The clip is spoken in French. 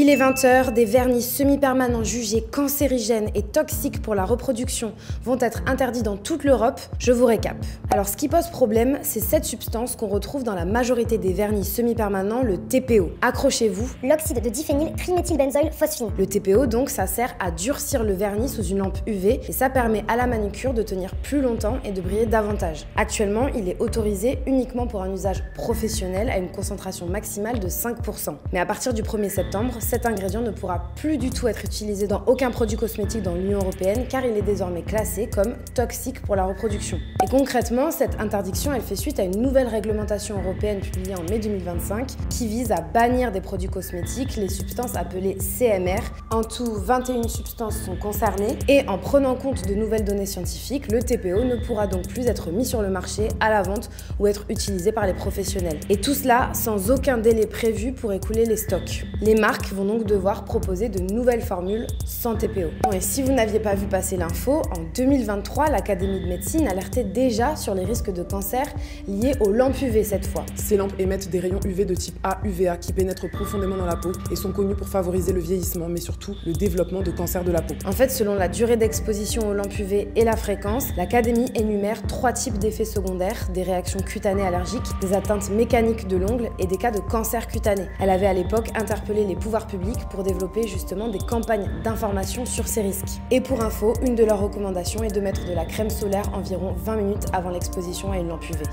Il est 20 h, des vernis semi-permanents jugés cancérigènes et toxiques pour la reproduction vont être interdits dans toute l'Europe. Je vous récap. Alors ce qui pose problème, c'est cette substance qu'on retrouve dans la majorité des vernis semi-permanents, le TPO. Accrochez-vous. L'oxyde de diphényl triméthylbenzoyl phosphine. Le TPO donc, ça sert à durcir le vernis sous une lampe UV et ça permet à la manucure de tenir plus longtemps et de briller davantage. Actuellement, il est autorisé uniquement pour un usage professionnel à une concentration maximale de 5%. Mais à partir du 1er septembre, cet ingrédient ne pourra plus du tout être utilisé dans aucun produit cosmétique dans l'Union européenne car il est désormais classé comme toxique pour la reproduction. Et concrètement, cette interdiction, elle fait suite à une nouvelle réglementation européenne publiée en mai 2025 qui vise à bannir des produits cosmétiques les substances appelées CMR. En tout, 21 substances sont concernées et en prenant compte de nouvelles données scientifiques, le TPO ne pourra donc plus être mis sur le marché, à la vente ou être utilisé par les professionnels. Et tout cela sans aucun délai prévu pour écouler les stocks. Les marques vont donc devoir proposer de nouvelles formules sans TPO. Bon, et si vous n'aviez pas vu passer l'info, en 2023, l'Académie de médecine alertait déjà sur les risques de cancer liés aux lampes UV cette fois. Ces lampes émettent des rayons UV de type A, UVA qui pénètrent profondément dans la peau et sont connus pour favoriser le vieillissement, mais surtout le développement de cancer de la peau. En fait, selon la durée d'exposition aux lampes UV et la fréquence, l'Académie énumère 3 types d'effets secondaires, des réactions cutanées allergiques, des atteintes mécaniques de l'ongle et des cas de cancer cutané. Elle avait à l'époque interpellé les pouvoirs publics pour développer justement des campagnes d'information sur ces risques. Et pour info, une de leurs recommandations est de mettre de la crème solaire environ 20 minutes avant l'exposition à une lampe UV.